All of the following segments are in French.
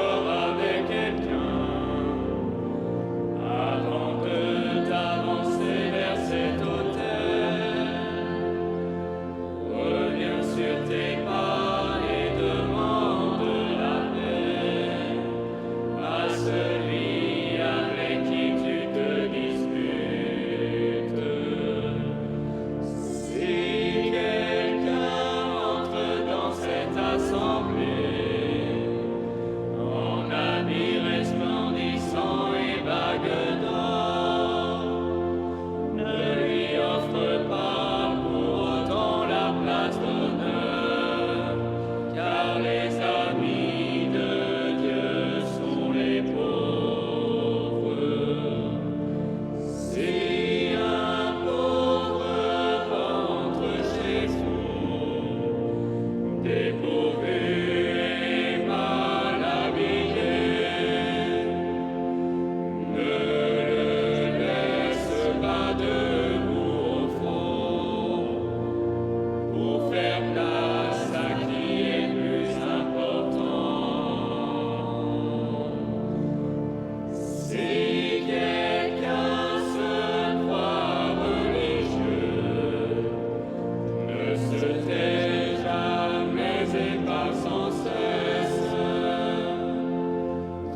d'accord avec quelqu'un. Avant de t'avancer vers cet autel, reviens sur tes pas et demande la paix à celui avec qui tu te disputes. Si quelqu'un entre dans cette assemblée en habit resplendissant et bague d'or, ne lui offre pas pour autant la place d'honneur, car les amis de Dieu sont les pauvres. Si un pauvre rentre chez vous, dépourvu et mal habillé, ne le laisse pas debout au fond pour faire place à qui est plus important. Si quelqu'un se croit religieux, ne se tait jamais et parle sans cesse,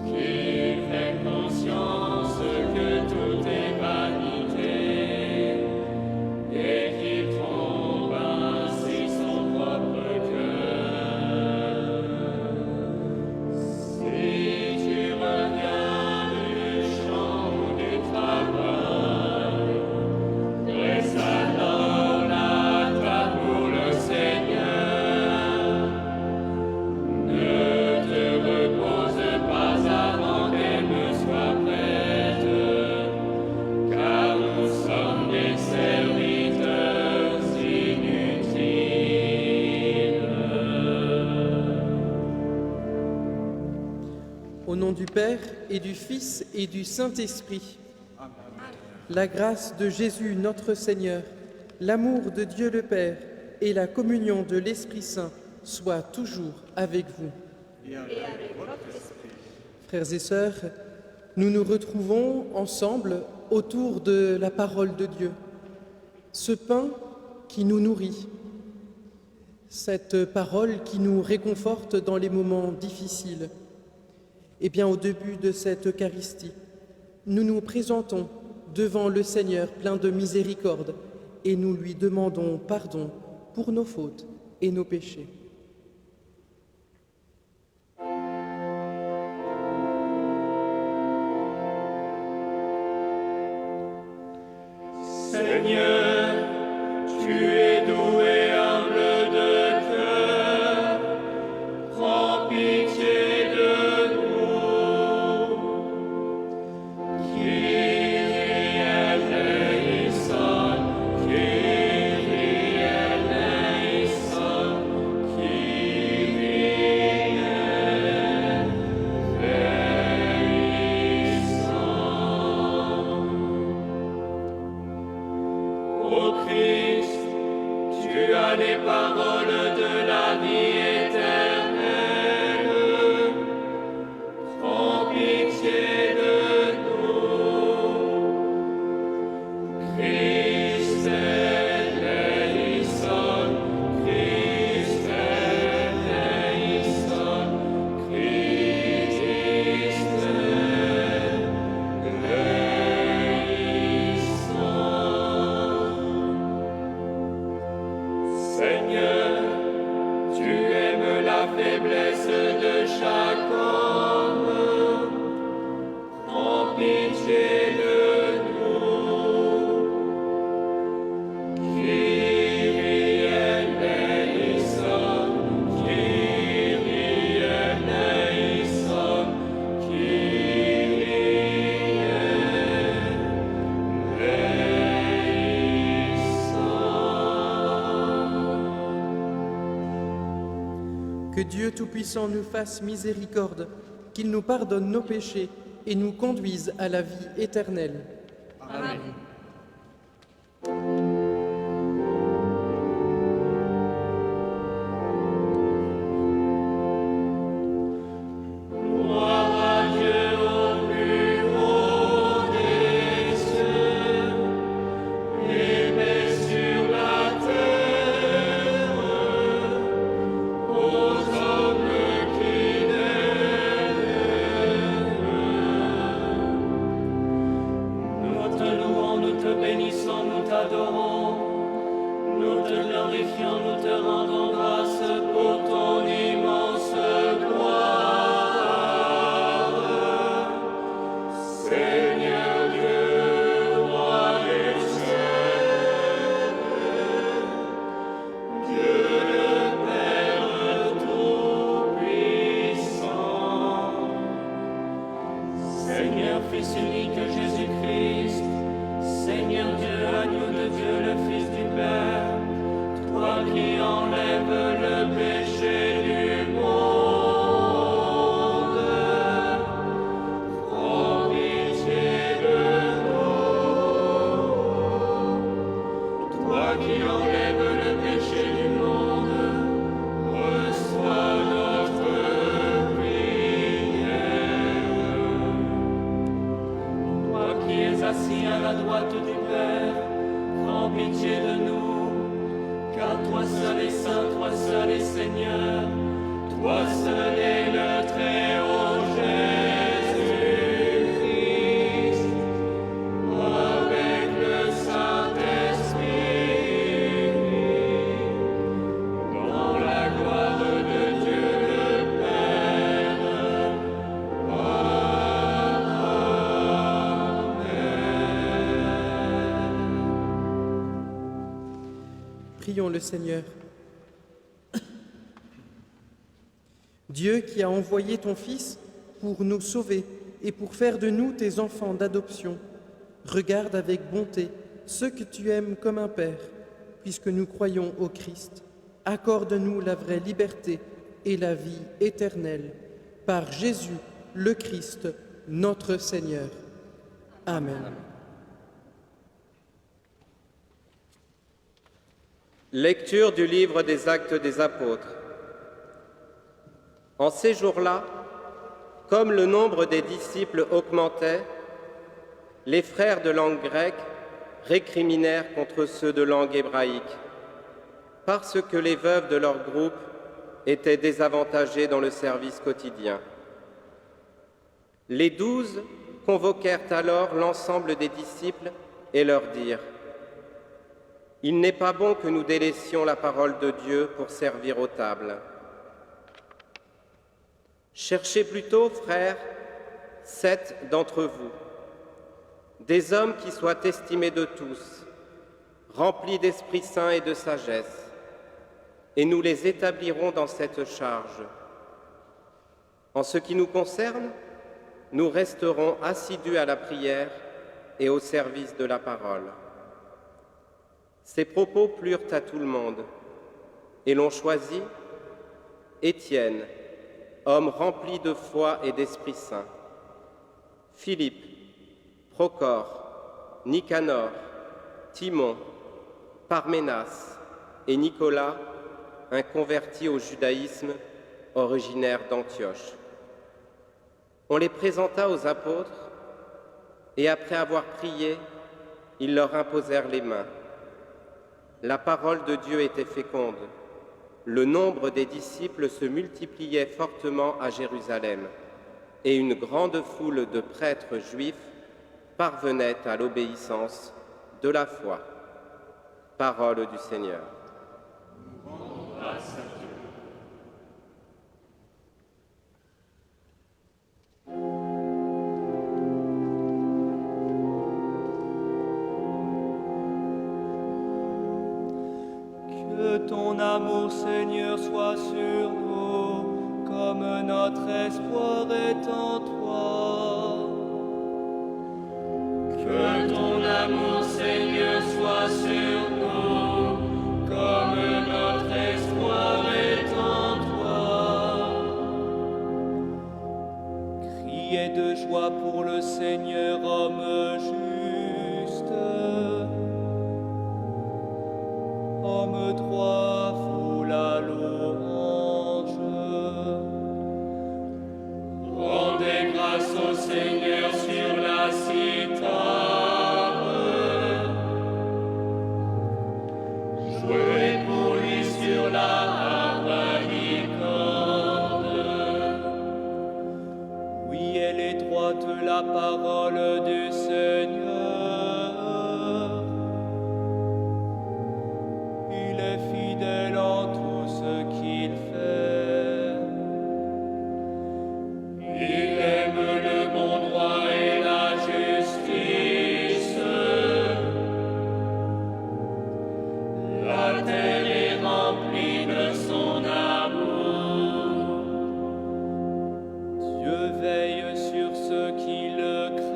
qu'il fait conscience que tout est vanité et qu'il trompe ainsi son propre cœur. Si tu reviens du champ ou du travail, dresse alors la table pour le Seigneur. Ne te repose pas avant qu'elle ne soit prête, car nous sommes des serviteurs inutiles. Au nom du Père et du Fils et du Saint-Esprit. La grâce de Jésus notre Seigneur, l'amour de Dieu le Père et la communion de l'Esprit Saint soient toujours avec vous. Frères et sœurs, nous nous retrouvons ensemble autour de la parole de Dieu, ce pain qui nous nourrit, cette parole qui nous réconforte dans les moments difficiles. Eh bien, au début de cette Eucharistie, nous nous présentons devant le Seigneur plein de miséricorde et nous lui demandons pardon pour nos fautes et nos péchés. Seigneur, tu es doux et humble de cœur, prends pitié de nous. Kyrie eleison, Kyrie eleison, Kyrie eleison. Ô Christ, tu as les paroles de la vie éternelle. Prends pitié de nous. Christ eleison, Christ eleison, Christ eleison. Seigneur, tu aimes la faiblesse de chaque homme. Prends pitié de nous. Kyrie eleison, Kyrie eleison, Kyrie eleison. Que Dieu Tout-Puissant nous fasse miséricorde, qu'il nous pardonne nos péchés et nous conduise à la vie éternelle. Amen. Gloire Seigneur, Fils unique Jésus-Christ, Seigneur Dieu, agneau de Dieu, le Fils du Père, toi qui enlèves le péché du monde, prends pitié de nous. Toi qui enlèves le péché du monde, reçois notre prière. Toi qui es assis à la droite du Père, prends pitié de nous. Car toi seul est saint, toi seul est Seigneur, toi seul est le Très-Haut Jésus-Christ, avec le Saint-Esprit, dans la gloire de Dieu le Père. Prions le Seigneur. Dieu qui a envoyé ton Fils pour nous sauver et pour faire de nous tes enfants d'adoption, regarde avec bonté ceux que tu aimes comme un Père, puisque nous croyons au Christ. Accorde-nous la vraie liberté et la vie éternelle. Par Jésus, le Christ, notre Seigneur. Amen. Lecture du livre des Actes des Apôtres. En ces jours-là, comme le nombre des disciples augmentait, les frères de langue grecque récriminèrent contre ceux de langue hébraïque, parce que les veuves de leur groupe étaient désavantagées dans le service quotidien. Les 12 convoquèrent alors l'ensemble des disciples et leur dirent : il n'est pas bon que nous délaissions la parole de Dieu pour servir aux tables. Cherchez plutôt, frères, 7 d'entre vous, des hommes qui soient estimés de tous, remplis d'Esprit Saint et de sagesse, et nous les établirons dans cette charge. En ce qui nous concerne, nous resterons assidus à la prière et au service de la parole. Ces propos plurent à tout le monde, et l'on choisit Étienne, homme rempli de foi et d'Esprit Saint, Philippe, Procore, Nicanor, Timon, Parménas et Nicolas, un converti au judaïsme originaire d'Antioche. On les présenta aux apôtres, et après avoir prié, ils leur imposèrent les mains. La parole de Dieu était féconde. Le nombre des disciples se multipliait fortement à Jérusalem, et une grande foule de prêtres juifs parvenait à l'obéissance de la foi. Parole du Seigneur. Que ton amour, Seigneur, soit sur nous, comme notre espoir est en toi. Que ton amour, Seigneur, soit sur nous, comme notre espoir est en toi. Criez de joie pour le Seigneur, homme juste. Homme droit, vous la louange. Rendez grâce au Seigneur sur la cithare. Jouez pour lui sur la harpicorde. Oui, elle est droite la parole du Seigneur. Il est fidèle en tout ce qu'il fait. Il aime le bon droit et la justice. La terre est remplie de son amour. Dieu veille sur ceux qui le craignent.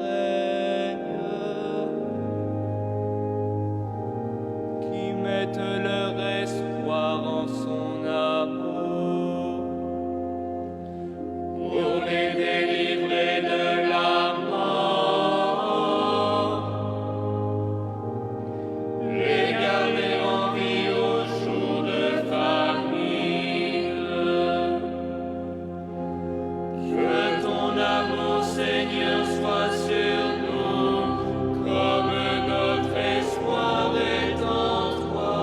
Seigneur soit sur nous, comme notre espoir est en toi.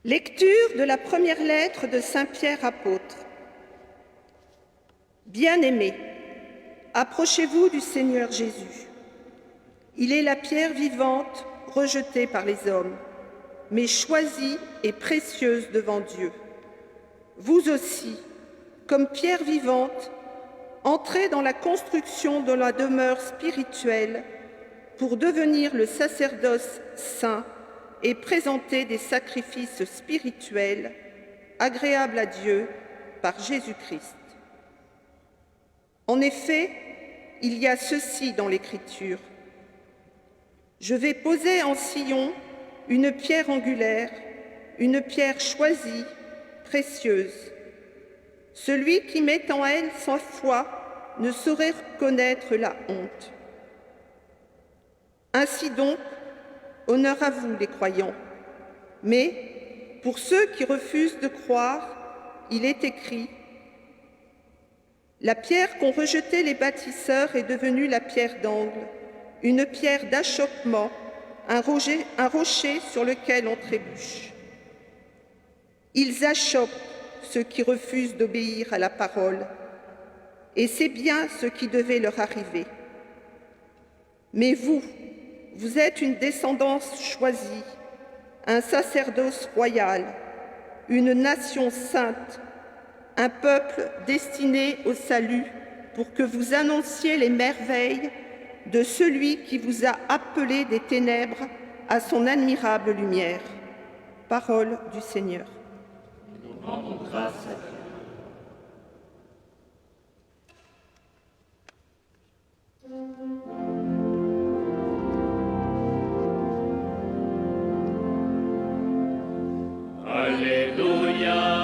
Lecture de la première lettre de Saint Pierre apôtre. Bien-aimés, approchez-vous du Seigneur Jésus. Il est la pierre vivante rejetée par les hommes, mais choisie et précieuse devant Dieu. Vous aussi, comme pierre vivante, entrez dans la construction de la demeure spirituelle pour devenir le sacerdoce saint et présenter des sacrifices spirituels agréables à Dieu par Jésus-Christ. En effet, il y a ceci dans l'Écriture. Je vais poser en Sion une pierre angulaire, une pierre choisie, précieuse. Celui qui met en elle sa foi ne saurait connaître la honte. Ainsi donc, honneur à vous les croyants. Mais pour ceux qui refusent de croire, il est écrit: la pierre qu'ont rejetée les bâtisseurs est devenue la pierre d'angle, une pierre d'achoppement, un rocher sur lequel on trébuche. Ils achoppent ceux qui refusent d'obéir à la parole, et c'est bien ce qui devait leur arriver. Mais vous, vous êtes une descendance choisie, un sacerdoce royal, une nation sainte, un peuple destiné au salut, pour que vous annonciez les merveilles de celui qui vous a appelé des ténèbres à son admirable lumière. Parole du Seigneur. Nous rendons grâce à Dieu. Alléluia.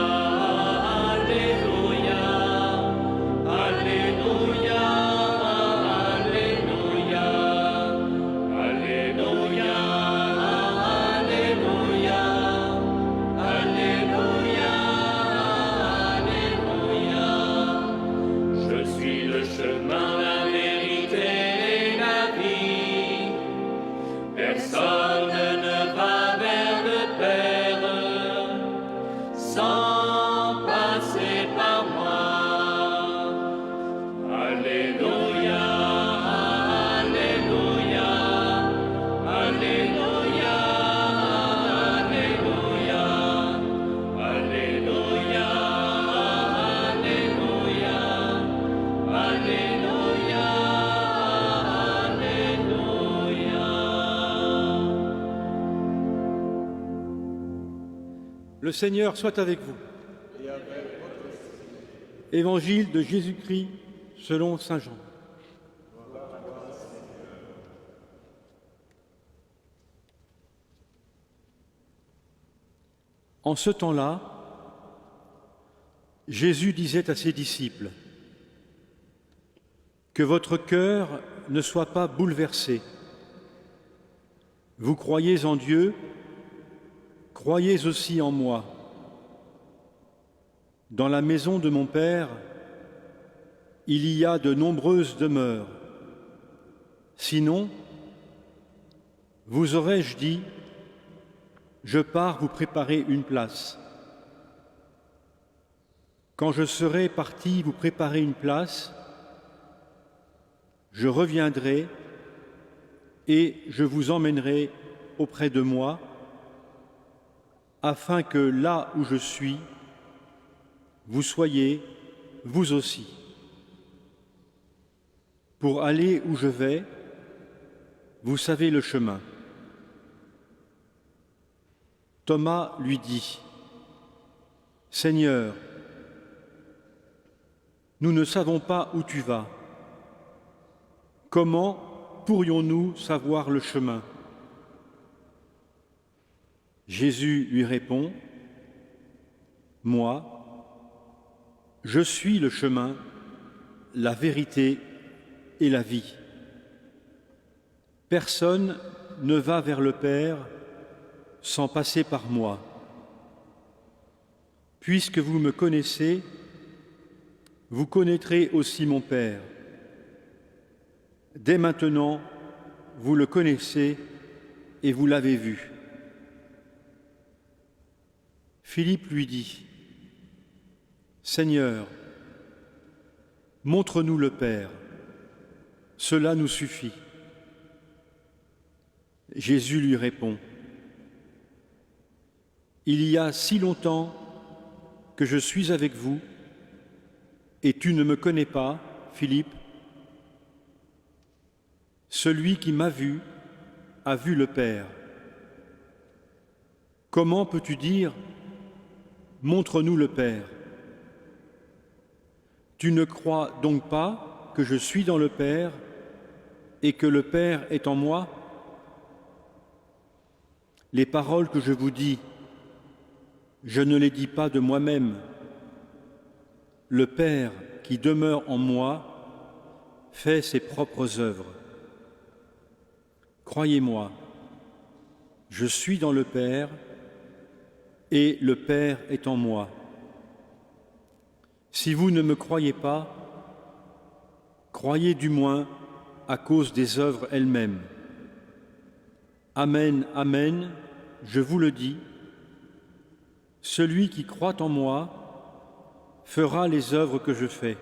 Le Seigneur soit avec vous. Et avec votre esprit. Évangile de Jésus-Christ selon saint Jean. En ce temps-là, Jésus disait à ses disciples: que votre cœur ne soit pas bouleversé. Vous croyez en Dieu, croyez aussi en moi. Dans la maison de mon Père, il y a de nombreuses demeures. Sinon, vous aurais-je dit: je pars vous préparer une place. Quand je serai parti vous préparer une place, je reviendrai et je vous emmènerai auprès de moi, afin que là où je suis, vous soyez, vous aussi. Pour aller où je vais, vous savez le chemin. Thomas lui dit: Seigneur, nous ne savons pas où tu vas. Comment pourrions-nous savoir le chemin? Jésus lui répond: Moi, je suis le chemin, la vérité et la vie. Personne ne va vers le Père sans passer par moi. Puisque vous me connaissez, vous connaîtrez aussi mon Père. Dès maintenant, vous le connaissez et vous l'avez vu. Philippe lui dit, Seigneur, montre-nous le Père, cela nous suffit. Jésus lui répond, il y a si longtemps que je suis avec vous, et tu ne me connais pas, Philippe. Celui qui m'a vu a vu le Père. Comment peux-tu dire « Montre-nous le Père » ? Tu ne crois donc pas que je suis dans le Père et que le Père est en moi ? Les paroles que je vous dis, je ne les dis pas de moi-même. Le Père qui demeure en moi fait ses propres œuvres. Croyez-moi, je suis dans le Père et le Père est en moi. Si vous ne me croyez pas, croyez du moins à cause des œuvres elles-mêmes. Amen, amen, je vous le dis, celui qui croit en moi fera les œuvres que je fais.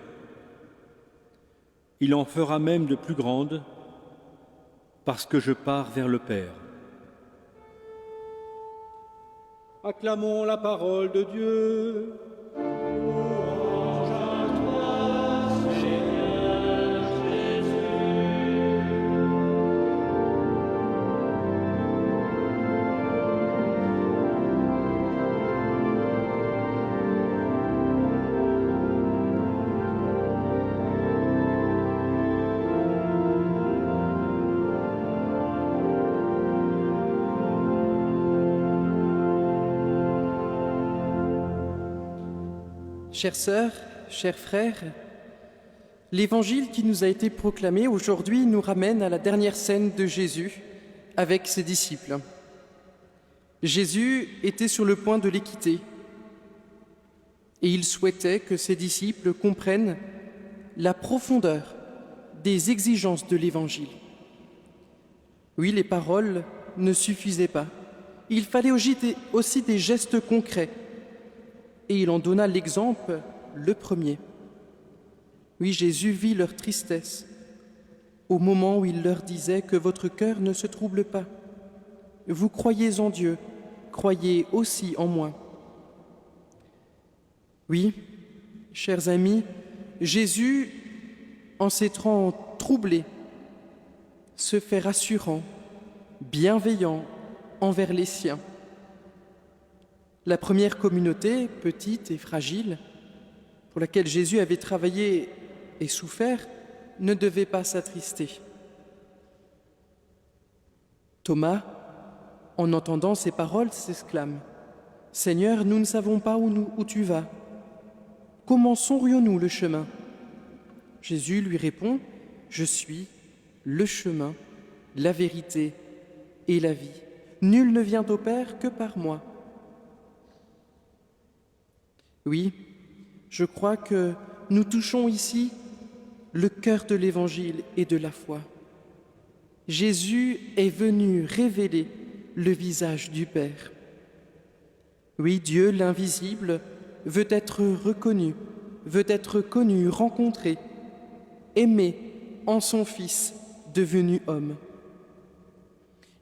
Il en fera même de plus grandes, parce que je pars vers le Père. Acclamons la parole de Dieu. Louange à toi, Seigneur Jésus. Chères sœurs, chers frères, l'évangile qui nous a été proclamé aujourd'hui nous ramène à la dernière scène de Jésus avec ses disciples. Jésus était sur le point de les quitter et il souhaitait que ses disciples comprennent la profondeur des exigences de l'évangile. Oui, les paroles ne suffisaient pas. Il fallait aussi des gestes concrets. Et il en donna l'exemple, le premier. Oui, Jésus vit leur tristesse au moment où il leur disait que votre cœur ne se trouble pas. Vous croyez en Dieu, croyez aussi en moi. Oui, chers amis, Jésus, en s'étant troublé, se fait rassurant, bienveillant envers les siens. La première communauté, petite et fragile, pour laquelle Jésus avait travaillé et souffert, ne devait pas s'attrister. Thomas, en entendant ces paroles, s'exclame « Seigneur, nous ne savons pas où tu vas. Comment saurions-nous le chemin ?» Jésus lui répond « Je suis le chemin, la vérité et la vie. Nul ne vient au Père que par moi. » Oui, je crois que nous touchons ici le cœur de l'Évangile et de la foi. Jésus est venu révéler le visage du Père. Oui, Dieu, l'invisible, veut être reconnu, veut être connu, rencontré, aimé en son Fils devenu homme.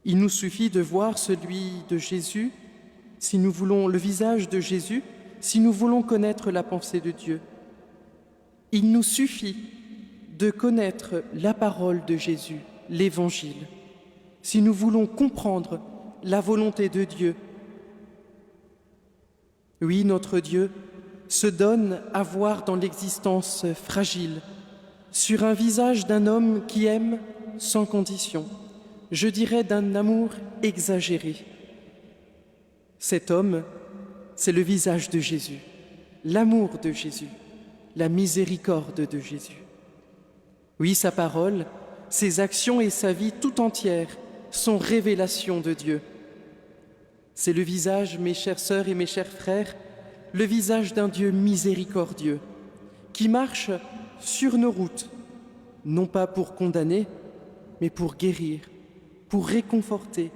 Il nous suffit de voir celui de Jésus, si nous voulons le visage de Jésus, si nous voulons connaître la pensée de Dieu. Il nous suffit de connaître la parole de Jésus, l'Évangile, si nous voulons comprendre la volonté de Dieu. Oui, notre Dieu se donne à voir dans l'existence fragile, sur un visage d'un homme qui aime sans condition, je dirais d'un amour exagéré. Cet homme, c'est le visage de Jésus, l'amour de Jésus, la miséricorde de Jésus. Oui, sa parole, ses actions et sa vie tout entière sont révélation de Dieu. C'est le visage, mes chères sœurs et mes chers frères, le visage d'un Dieu miséricordieux, qui marche sur nos routes, non pas pour condamner, mais pour guérir, pour réconforter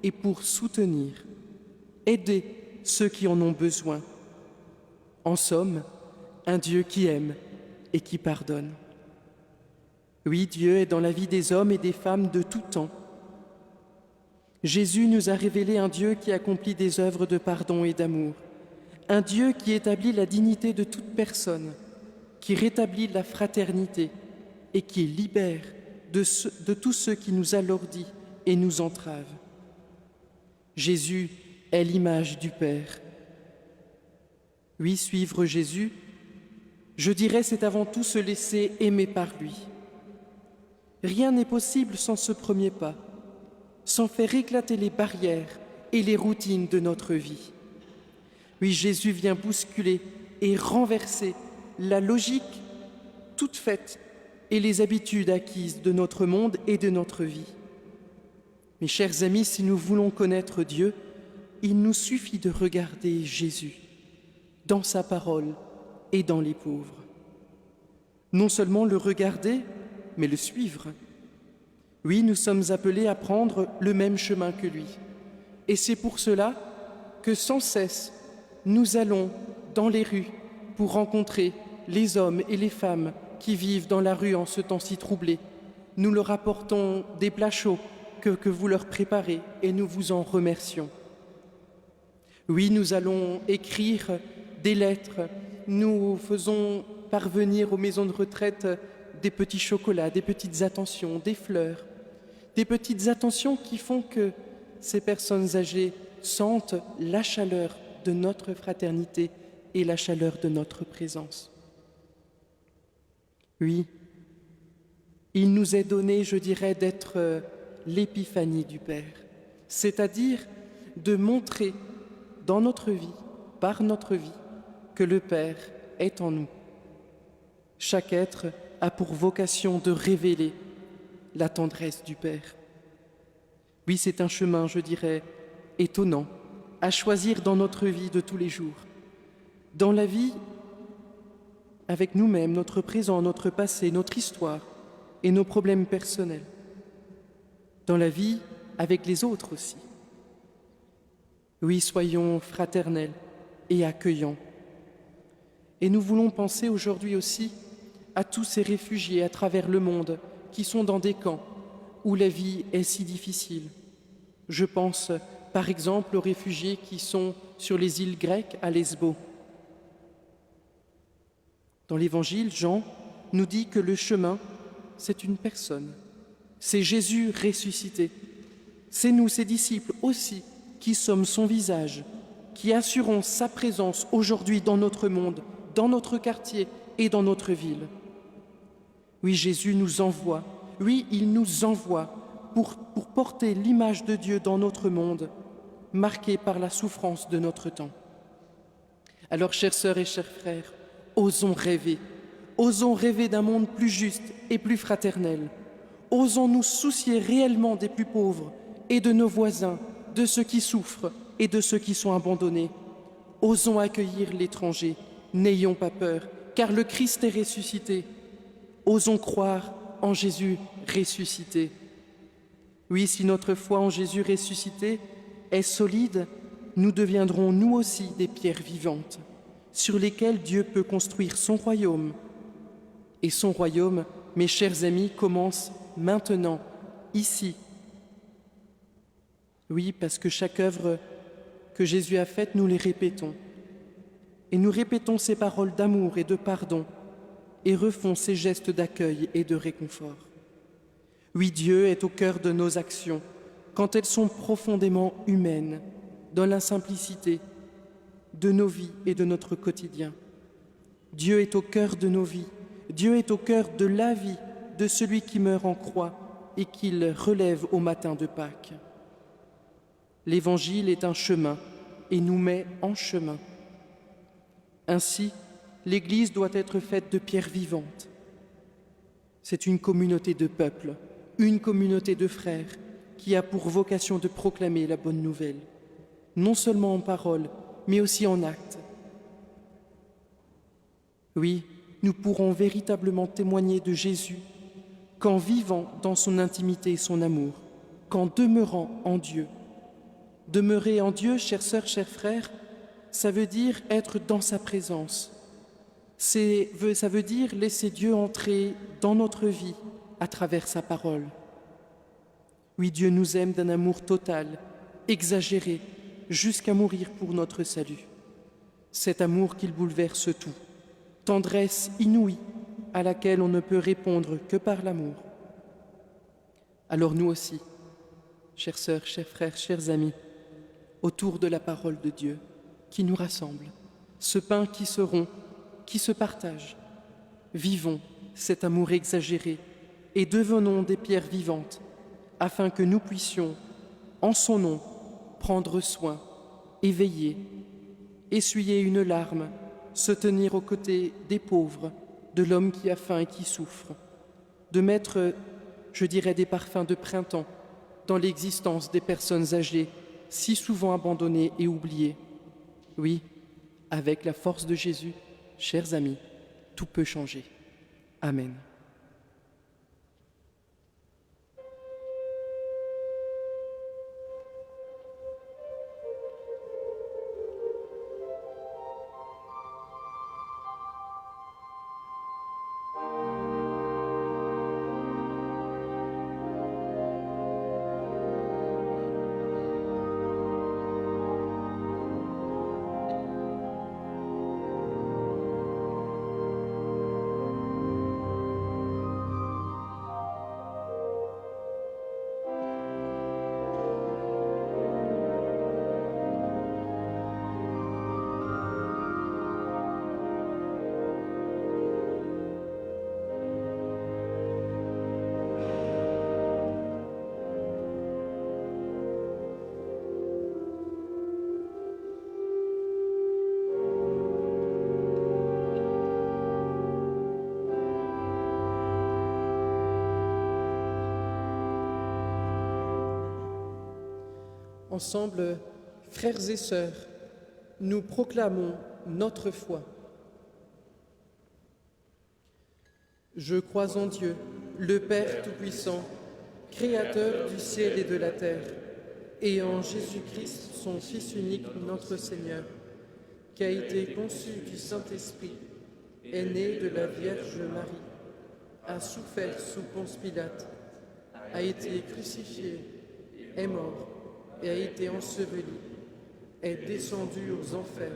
et pour soutenir, aider ceux qui en ont besoin. En somme, un Dieu qui aime et qui pardonne. Oui, Dieu est dans la vie des hommes et des femmes de tout temps. Jésus nous a révélé un Dieu qui accomplit des œuvres de pardon et d'amour, un Dieu qui établit la dignité de toute personne, qui rétablit la fraternité et qui libère de tous ceux qui nous alourdit et nous entravent. Jésus est l'image du Père. Oui, suivre Jésus, je dirais, c'est avant tout se laisser aimer par lui. Rien n'est possible sans ce premier pas, sans faire éclater les barrières et les routines de notre vie. Oui, Jésus vient bousculer et renverser la logique toute faite et les habitudes acquises de notre monde et de notre vie. Mes chers amis, si nous voulons connaître Dieu, il nous suffit de regarder Jésus dans sa parole et dans les pauvres. Non seulement le regarder, mais le suivre. Oui, nous sommes appelés à prendre le même chemin que lui. Et c'est pour cela que sans cesse, nous allons dans les rues pour rencontrer les hommes et les femmes qui vivent dans la rue en ce temps si troublé. Nous leur apportons des plats chauds que vous leur préparez et nous vous en remercions. Oui, nous allons écrire des lettres, nous faisons parvenir aux maisons de retraite des petits chocolats, des petites attentions, des fleurs, des petites attentions qui font que ces personnes âgées sentent la chaleur de notre fraternité et la chaleur de notre présence. Oui, il nous est donné, je dirais, d'être l'épiphanie du Père, c'est-à-dire de montrer dans notre vie, par notre vie, que le Père est en nous. Chaque être a pour vocation de révéler la tendresse du Père. Oui, c'est un chemin, je dirais, étonnant, à choisir dans notre vie de tous les jours. Dans la vie, avec nous-mêmes, notre présent, notre passé, notre histoire et nos problèmes personnels. Dans la vie, avec les autres aussi. Oui, soyons fraternels et accueillants. Et nous voulons penser aujourd'hui aussi à tous ces réfugiés à travers le monde qui sont dans des camps où la vie est si difficile. Je pense par exemple aux réfugiés qui sont sur les îles grecques à Lesbos. Dans l'Évangile, Jean nous dit que le chemin, c'est une personne. C'est Jésus ressuscité. C'est nous, ses disciples aussi, qui sommes son visage, qui assurons sa présence aujourd'hui dans notre monde, dans notre quartier et dans notre ville. Oui, Jésus nous envoie. Oui, il nous envoie pour porter l'image de Dieu dans notre monde, marqué par la souffrance de notre temps. Alors, chères sœurs et chers frères, osons rêver d'un monde plus juste et plus fraternel. Osons nous soucier réellement des plus pauvres et de nos voisins, de ceux qui souffrent et de ceux qui sont abandonnés. Osons accueillir l'étranger, n'ayons pas peur, car le Christ est ressuscité. Osons croire en Jésus ressuscité. Oui, si notre foi en Jésus ressuscité est solide, nous deviendrons nous aussi des pierres vivantes, sur lesquelles Dieu peut construire son royaume. Et son royaume, mes chers amis, commence maintenant, ici. Oui, parce que chaque œuvre que Jésus a faite, nous les répétons. Et nous répétons ses paroles d'amour et de pardon, et refont ses gestes d'accueil et de réconfort. Oui, Dieu est au cœur de nos actions, quand elles sont profondément humaines, dans la simplicité de nos vies et de notre quotidien. Dieu est au cœur de nos vies, Dieu est au cœur de la vie de celui qui meurt en croix et qu'il relève au matin de Pâques. L'Évangile est un chemin et nous met en chemin. Ainsi, l'Église doit être faite de pierres vivantes. C'est une communauté de peuples, une communauté de frères qui a pour vocation de proclamer la bonne nouvelle, non seulement en parole, mais aussi en acte. Oui, nous pourrons véritablement témoigner de Jésus qu'en vivant dans son intimité et son amour, qu'en demeurant en Dieu. Demeurer en Dieu, chères sœurs, chers frères, ça veut dire être dans sa présence. Ça veut dire laisser Dieu entrer dans notre vie à travers sa parole. Oui, Dieu nous aime d'un amour total, exagéré, jusqu'à mourir pour notre salut. Cet amour qu'il bouleverse tout, tendresse inouïe à laquelle on ne peut répondre que par l'amour. Alors nous aussi, chères sœurs, chers frères, chers amis, autour de la parole de Dieu qui nous rassemble, ce pain qui se rompt, qui se partage, vivons cet amour exagéré et devenons des pierres vivantes afin que nous puissions, en son nom, prendre soin, éveiller, essuyer une larme, se tenir aux côtés des pauvres, de l'homme qui a faim et qui souffre, de mettre, je dirais, des parfums de printemps dans l'existence des personnes âgées, si souvent abandonnées et oubliées. Oui, avec la force de Jésus, chers amis, tout peut changer. Amen. Ensemble, frères et sœurs, nous proclamons notre foi. Je crois en Dieu, le Père Tout-Puissant, Créateur du ciel et de la terre, et en Jésus-Christ, son Fils unique, notre Seigneur, qui a été conçu du Saint-Esprit, est né de la Vierge Marie, a souffert sous Ponce Pilate, a été crucifié, est mort, et a été enseveli, est descendu aux enfers,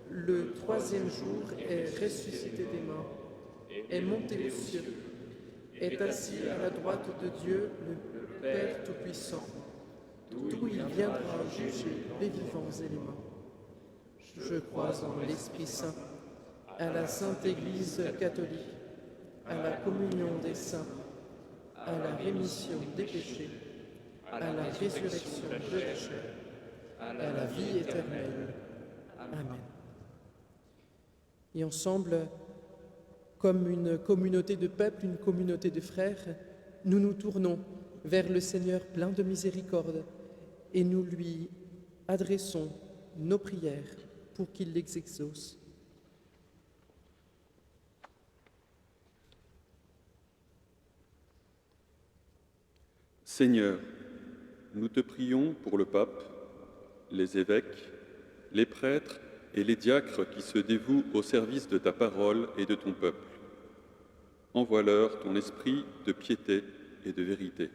le troisième jour est ressuscité des morts, est monté aux cieux, est assis à la droite de Dieu, le Père Tout-Puissant, d'où il viendra juger les vivants et les morts. Je crois en l'Esprit Saint, à la Sainte Église catholique, à la communion des saints, à la rémission des péchés, à la résurrection de la chair, à la vie éternelle. Amen. Et ensemble, comme une communauté de peuples, une communauté de frères, nous nous tournons vers le Seigneur plein de miséricorde et nous lui adressons nos prières pour qu'il les exauce. Seigneur, nous te prions pour le pape, les évêques, les prêtres et les diacres qui se dévouent au service de ta parole et de ton peuple. Envoie-leur ton esprit de piété et de vérité.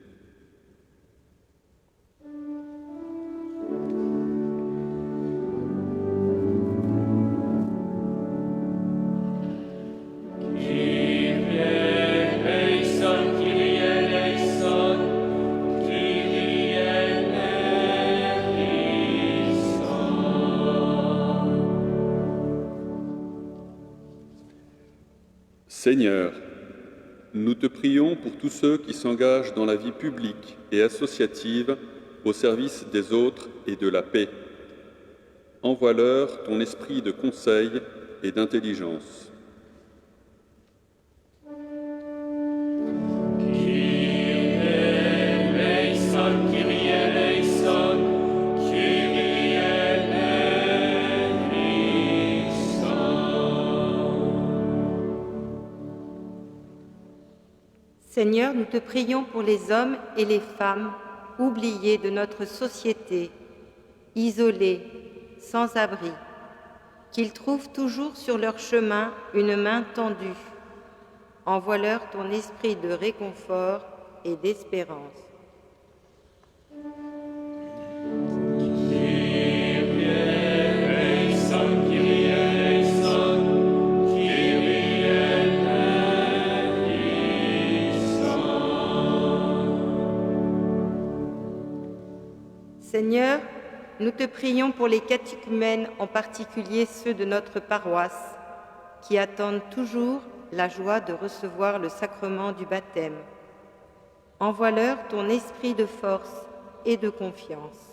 Seigneur, nous te prions pour tous ceux qui s'engagent dans la vie publique et associative au service des autres et de la paix. Envoie-leur ton esprit de conseil et d'intelligence. Kyrie eleison, Seigneur, nous te prions pour les hommes et les femmes oubliés de notre société, isolés, sans abri, qu'ils trouvent toujours sur leur chemin une main tendue. Envoie-leur ton esprit de réconfort et d'espérance. Seigneur, nous te prions pour les catéchumènes, en particulier ceux de notre paroisse, qui attendent toujours la joie de recevoir le sacrement du baptême. Envoie-leur ton esprit de force et de confiance.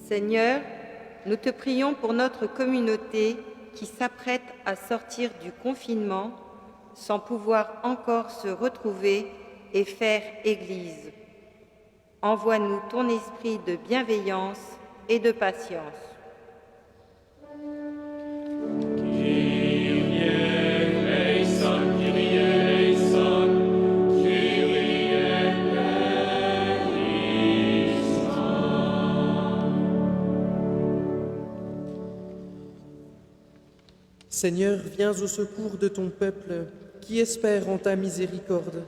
Seigneur, nous te prions pour notre communauté qui s'apprête à sortir du confinement sans pouvoir encore se retrouver et faire Église. Envoie-nous ton esprit de bienveillance et de patience. Seigneur, viens au secours de ton peuple qui espère en ta miséricorde.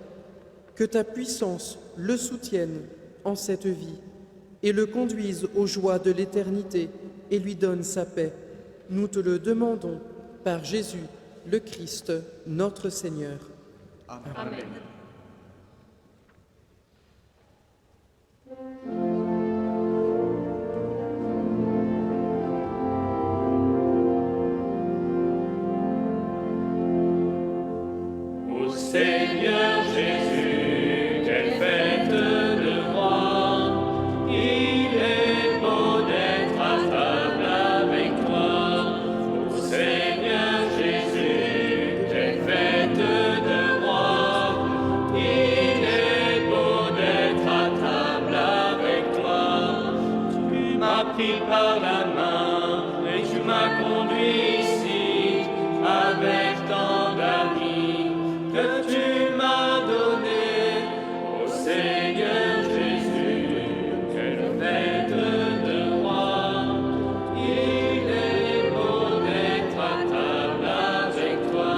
Que ta puissance le soutienne en cette vie et le conduise aux joies de l'éternité et lui donne sa paix. Nous te le demandons par Jésus, le Christ, notre Seigneur. Amen. Amen. Ô Seigneur Jésus, quelle fête de roi, il est beau d'être à table avec toi. Ô Seigneur Jésus, quelle fête de roi, il est beau d'être à table avec toi. Tu m'as pris par la main et tu m'as conduit ici avec tant d'amis que tu m'as donné, ô Seigneur Jésus, quelle fête de roi. Il est beau d'être à table avec toi,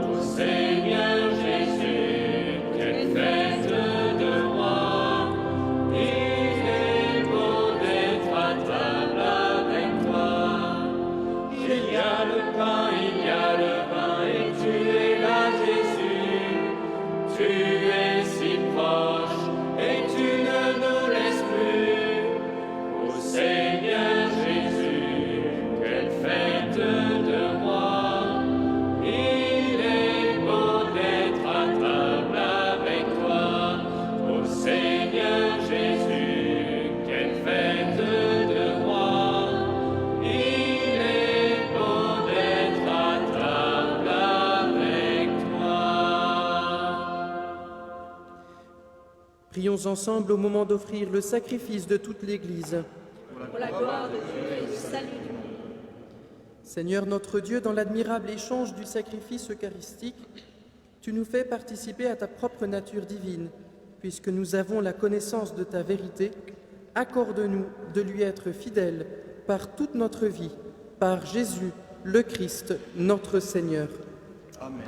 ô Seigneur Jésus, quelle fête de roi. Il est beau d'être à table avec toi. Il y a le pain, il y a le vin, et tu es là, Jésus. Tu es si proche, et tu ne nous laisses plus. Ô Seigneur Jésus, quelle fête de roi. Il est beau d'être à table avec toi. Ô Seigneur Jésus, quelle fête de roi. Il est beau d'être à table avec toi. Prions ensemble au moment d'offrir le sacrifice de toute l'Église. Pour la gloire de Dieu et le salut du monde. Seigneur notre Dieu, dans l'admirable échange du sacrifice eucharistique, tu nous fais participer à ta propre nature divine. Puisque nous avons la connaissance de ta vérité, accorde-nous de lui être fidèles par toute notre vie, par Jésus, le Christ, notre Seigneur. Amen.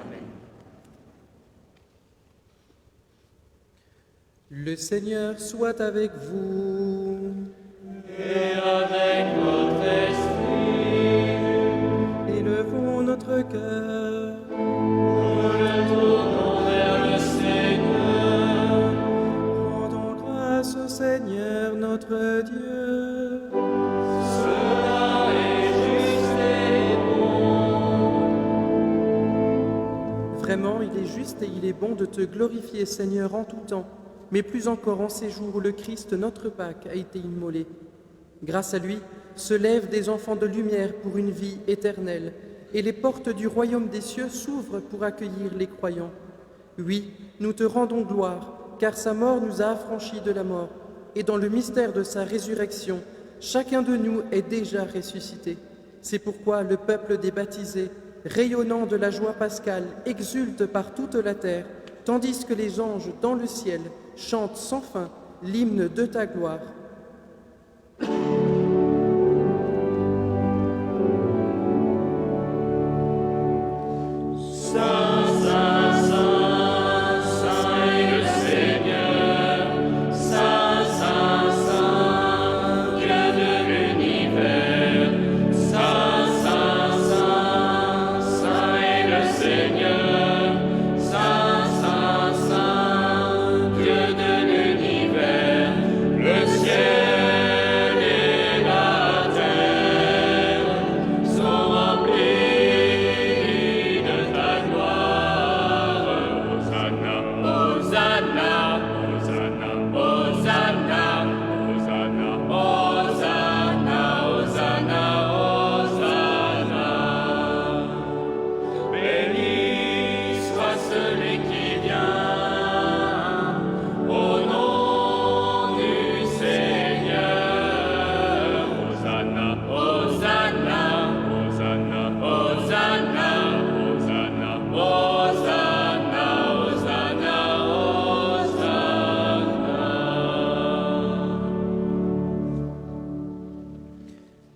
Le Seigneur soit avec vous. Et avec votre esprit, Élevons notre cœur. nous le tournons vers le Seigneur. Rendons grâce au Seigneur notre Dieu. Cela est juste et bon. Vraiment, il est juste et il est bon de te glorifier, Seigneur, en tout temps, mais plus encore en ces jours où le Christ, notre Pâque, a été immolé. Grâce à lui, se lèvent des enfants de lumière pour une vie éternelle, et les portes du royaume des cieux s'ouvrent pour accueillir les croyants. Oui, nous te rendons gloire, car sa mort nous a affranchis de la mort, et dans le mystère de sa résurrection, chacun de nous est déjà ressuscité. C'est pourquoi le peuple des baptisés, rayonnant de la joie pascale, exulte par toute la terre, tandis que les anges dans le ciel chantent sans fin l'hymne de ta gloire.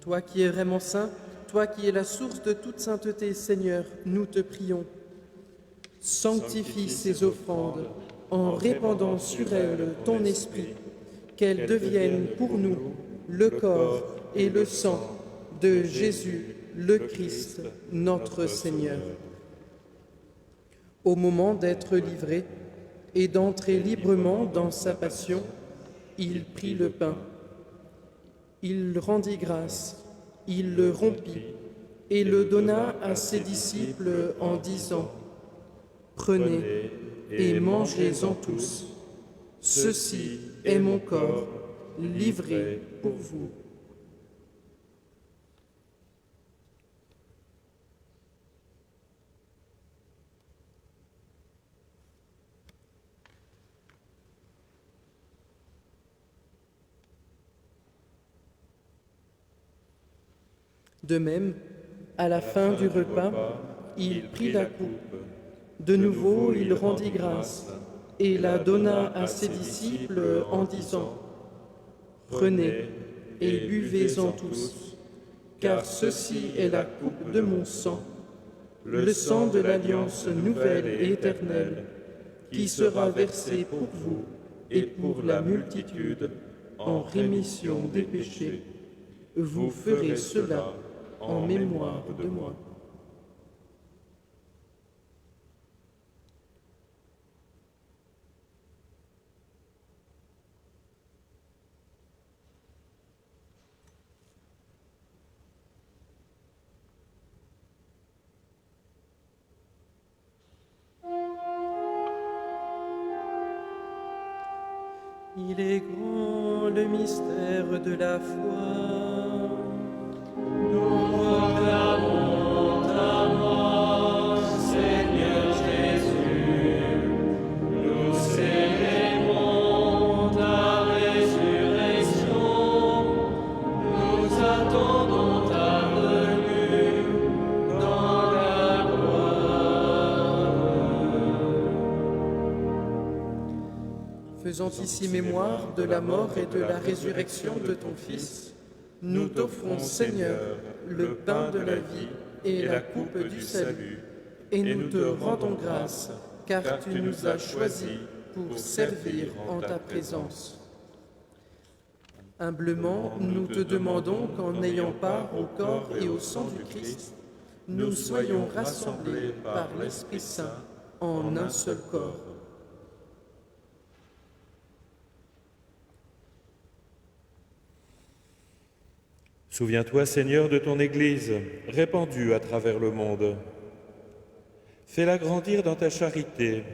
Toi qui es vraiment saint, toi qui es la source de toute sainteté, Seigneur, nous te prions. Sanctifie ces offrandes en répandant sur elles ton esprit, qu'elles deviennent pour nous le corps et le sang de Jésus, le Christ, notre Seigneur. Au moment d'être livré et d'entrer librement dans sa passion, il prit le pain. Il rendit grâce, il le rompit et le donna à ses disciples en disant : « Prenez et mangez-en tous. Ceci est mon corps livré pour vous. » De même, à la fin du repas, il prit la coupe. De nouveau, il rendit grâce et la donna à ses disciples en disant : « Prenez et buvez-en tous, car ceci est la coupe de mon sang, le sang de l'alliance nouvelle et éternelle, qui sera versé pour vous et pour la multitude en rémission des péchés. Vous ferez cela en mémoire de moi. » Il est grand le mystère de la foi. Nous proclamons ta mort, Seigneur Jésus. Nous célébrons ta résurrection. Nous attendons ta venue dans la gloire. Faisant ici mémoire de la mort et de la résurrection de ton Fils, nous t'offrons, Seigneur, le pain de la vie et la coupe du salut, et nous te rendons grâce, car tu nous as choisis pour servir en ta présence. Humblement, nous te demandons qu'en ayant part au corps et au sang du Christ, nous soyons rassemblés par l'Esprit Saint en un seul corps. Souviens-toi, Seigneur, de ton Église, répandue à travers le monde. Fais-la grandir dans ta charité,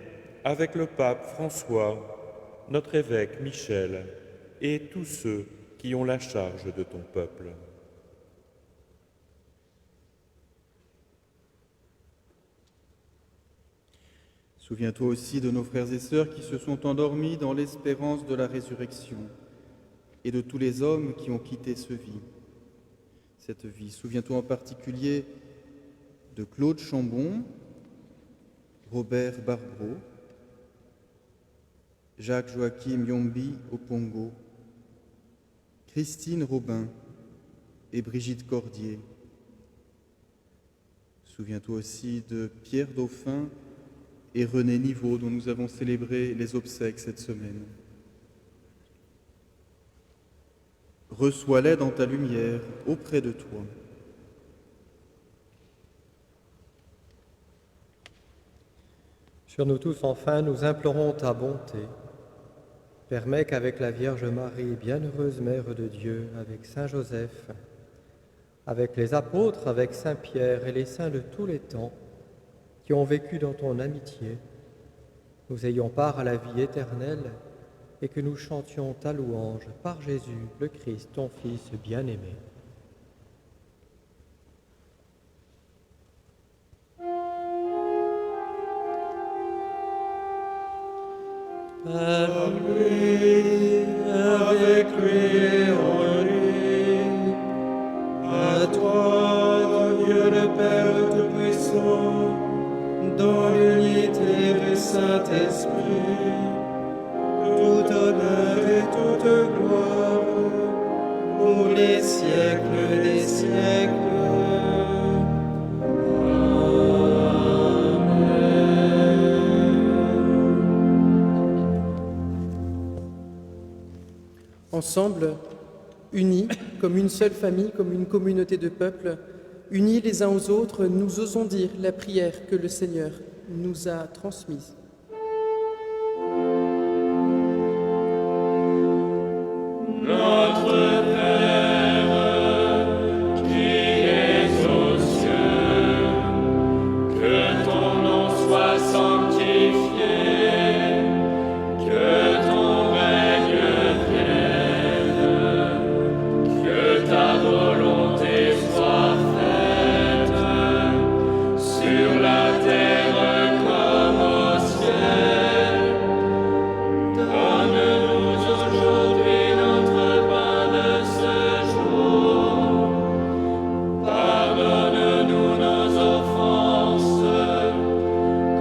avec le pape François, notre évêque Michel, et tous ceux qui ont la charge de ton peuple. Souviens-toi aussi de nos frères et sœurs qui se sont endormis dans l'espérance de la résurrection et de tous les hommes qui ont quitté cette vie. Souviens-toi en particulier de Claude Chambon, Robert Barbreau, Jacques Joachim Yombi Opongo, Christine Robin et Brigitte Cordier. Souviens-toi aussi de Pierre Dauphin et René Niveau, dont nous avons célébré les obsèques cette semaine. Reçois-les dans ta lumière, auprès de toi. Sur nous tous, enfin, nous implorons ta bonté. Permets qu'avec la Vierge Marie, bienheureuse Mère de Dieu, avec Saint Joseph, avec les apôtres, avec Saint Pierre et les saints de tous les temps, qui ont vécu dans ton amitié, nous ayons part à la vie éternelle et que nous chantions ta louange par Jésus, le Christ, ton Fils bien-aimé. Par lui, avec lui et en lui, à toi, Dieu le Père Tout-Puissant, dans l'unité du Saint-Esprit, tout honneur et toute gloire, pour les siècles des siècles. Ensemble, unis, comme une seule famille, comme une communauté de peuples, unis les uns aux autres, nous osons dire la prière que le Seigneur nous a transmise. Notre Père, qui es aux cieux, que ton nom soit sanctifié, que ton règne vienne, que ta volonté soit faite, sur la terre comme au ciel. Donne-nous aujourd'hui notre pain de ce jour. Pardonne-nous nos offenses,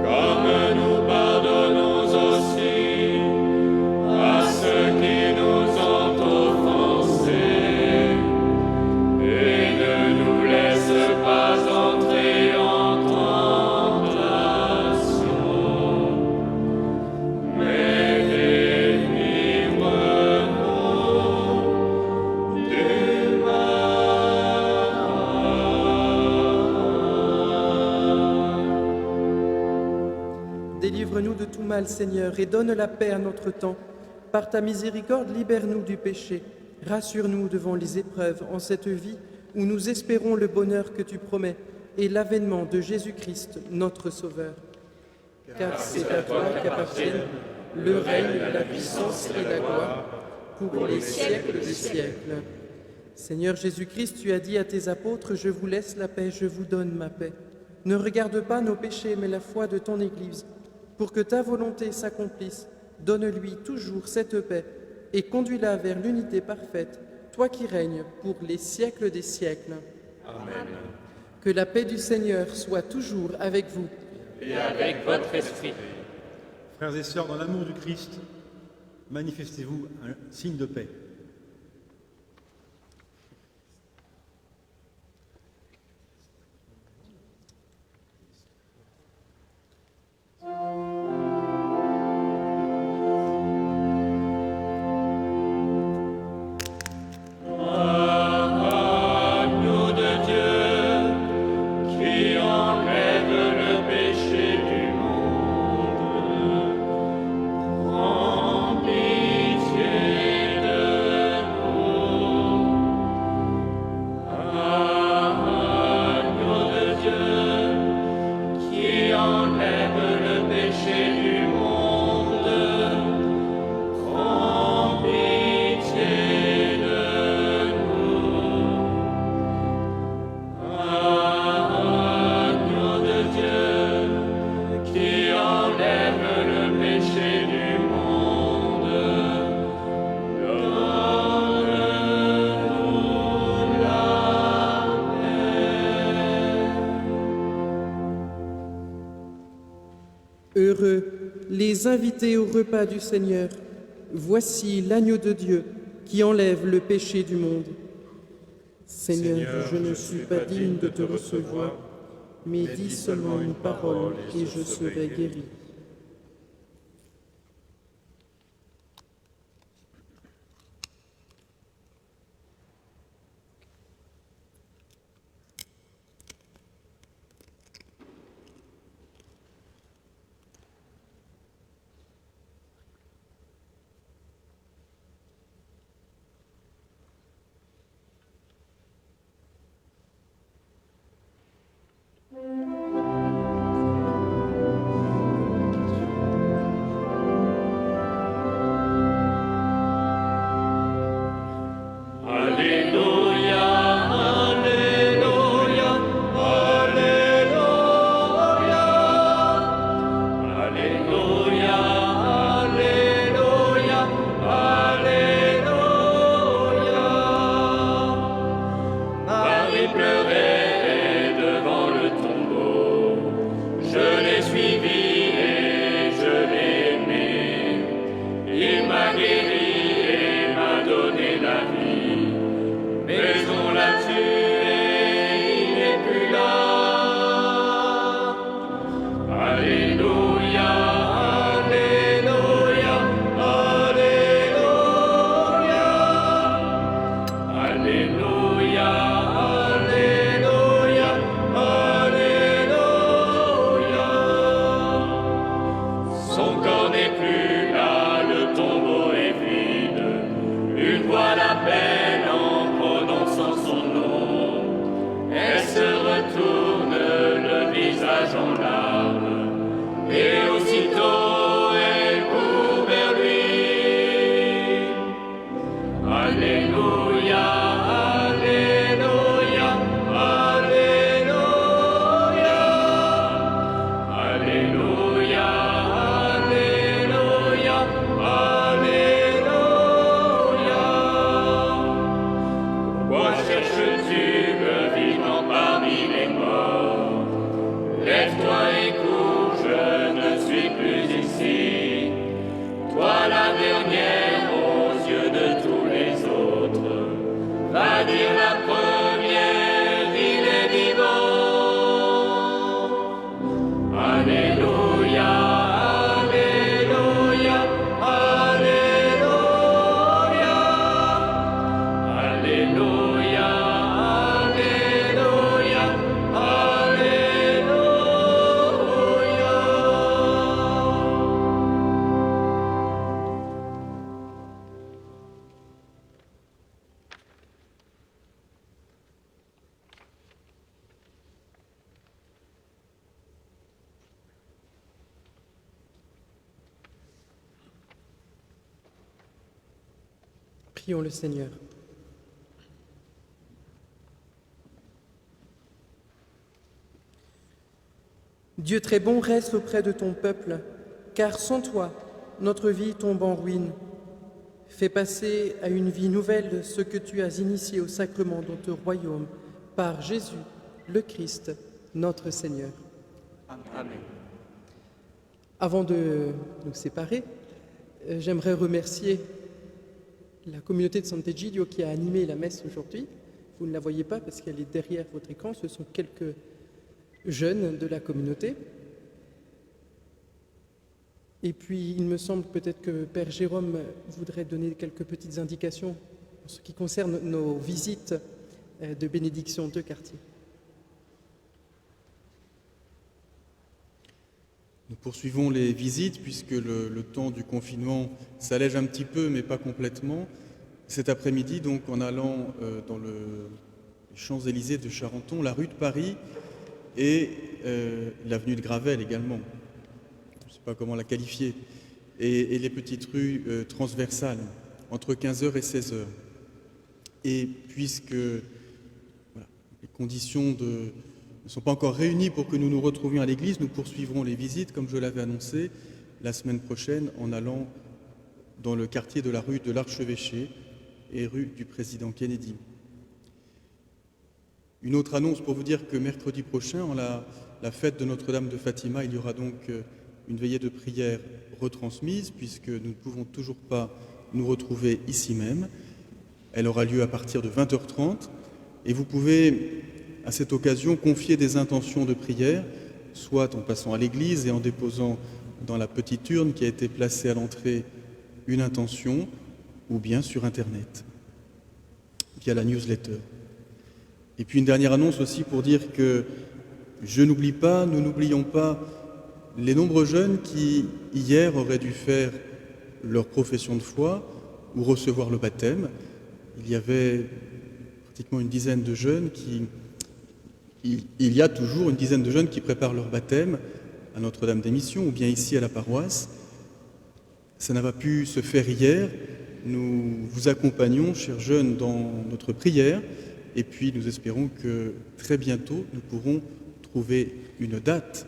comme nous pardonnons aussi à ceux qui nous ont offensés. Et ne nous laisse pas entrer en tentation, mais délivre-nous du mal. Délivre-nous de tout mal, Seigneur, et donne la paix à notre temps. Par ta miséricorde, libère-nous du péché. Rassure-nous devant les épreuves en cette vie où nous espérons le bonheur que tu promets et l'avènement de Jésus-Christ, notre Sauveur. Car c'est à toi qu'appartiennent le règne, la puissance et la gloire pour les siècles des siècles. Seigneur Jésus-Christ, tu as dit à tes apôtres, « Je vous laisse la paix, je vous donne ma paix. » Ne regarde pas nos péchés, mais la foi de ton Église. Pour que ta volonté s'accomplisse, donne-lui toujours cette paix et conduis-la vers l'unité parfaite, toi qui règnes pour les siècles des siècles. Amen. Que la paix du Seigneur soit toujours avec vous. Et avec votre esprit. Frères et sœurs, dans l'amour du Christ, manifestez-vous un signe de paix. Agneau de Dieu, qui enlève le péché du monde, prends pitié de les invités au repas du Seigneur. Voici l'agneau de Dieu qui enlève le péché du monde. Seigneur, je ne suis pas digne de te recevoir, mais dis seulement une parole et je serai guéri. Prions le Seigneur. Dieu très bon, reste auprès de ton peuple, car sans toi, notre vie tombe en ruine. Fais passer à une vie nouvelle ce que tu as initié au sacrement de ton royaume, par Jésus, le Christ, notre Seigneur. Amen. Avant de nous séparer, j'aimerais remercier la communauté de Sant'Egidio qui a animé la messe aujourd'hui. Vous ne la voyez pas parce qu'elle est derrière votre écran. Ce sont quelques jeunes de la communauté. Et puis, il me semble peut-être que Père Jérôme voudrait donner quelques petites indications en ce qui concerne nos visites de bénédiction de quartier. Nous poursuivons les visites puisque le temps du confinement s'allège un petit peu, mais pas complètement. Cet après-midi, donc, en allant dans les Champs-Élysées de Charenton, la rue de Paris et l'avenue de Gravelle également, je ne sais pas comment la qualifier, et les petites rues transversales, entre 15h et 16h. Et puisque les conditions ne sont pas encore réunies pour que nous nous retrouvions à l'église, nous poursuivrons les visites, comme je l'avais annoncé, la semaine prochaine, en allant dans le quartier de la rue de l'Archevêché et rue du Président Kennedy. Une autre annonce pour vous dire que mercredi prochain, en la fête de Notre-Dame de Fatima, il y aura donc une veillée de prière retransmise, puisque nous ne pouvons toujours pas nous retrouver ici même. Elle aura lieu à partir de 20h30, et vous pouvez, à cette occasion, confier des intentions de prière, soit en passant à l'église et en déposant dans la petite urne qui a été placée à l'entrée une intention, ou bien sur Internet, via la newsletter. Et puis une dernière annonce aussi pour dire que nous n'oublions pas les nombreux jeunes qui, hier, auraient dû faire leur profession de foi ou recevoir le baptême. Il y avait pratiquement une dizaine de jeunes il y a toujours une dizaine de jeunes qui préparent leur baptême à Notre-Dame des Missions ou bien ici à la paroisse. Ça n'a pas pu se faire hier. Nous vous accompagnons, chers jeunes, dans notre prière et puis nous espérons que très bientôt nous pourrons trouver une date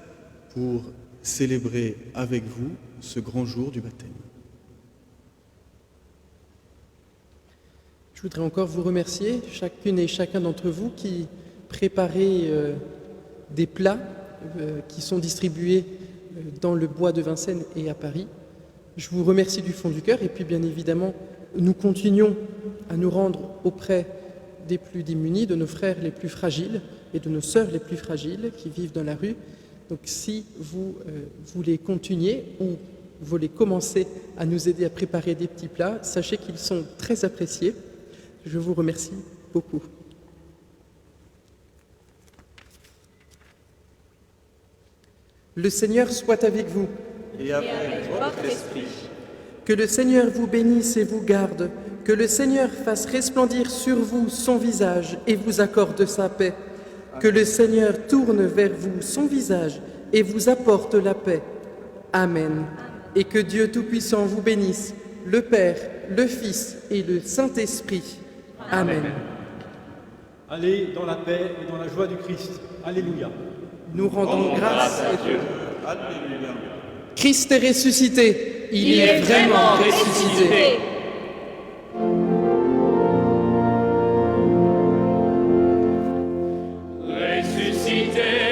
pour célébrer avec vous ce grand jour du baptême. Je voudrais encore vous remercier, chacune et chacun d'entre vous qui préparez des plats qui sont distribués dans le bois de Vincennes et à Paris. Je vous remercie du fond du cœur et puis bien évidemment, nous continuons à nous rendre auprès des plus démunis, de nos frères les plus fragiles et de nos sœurs les plus fragiles qui vivent dans la rue. Donc si vous voulez continuer ou vous voulez commencer à nous aider à préparer des petits plats, sachez qu'ils sont très appréciés. Je vous remercie beaucoup. Le Seigneur soit avec vous. Et avec votre esprit. Que le Seigneur vous bénisse et vous garde. Que le Seigneur fasse resplendir sur vous son visage et vous accorde sa paix. Que le Seigneur tourne vers vous son visage et vous apporte la paix. Amen. Et que Dieu Tout-Puissant vous bénisse, le Père, le Fils et le Saint-Esprit. Amen. Allez dans la paix et dans la joie du Christ. Alléluia. Nous rendons grâce à Dieu. Alléluia. Christ est ressuscité. Il est vraiment ressuscité. Ressuscité.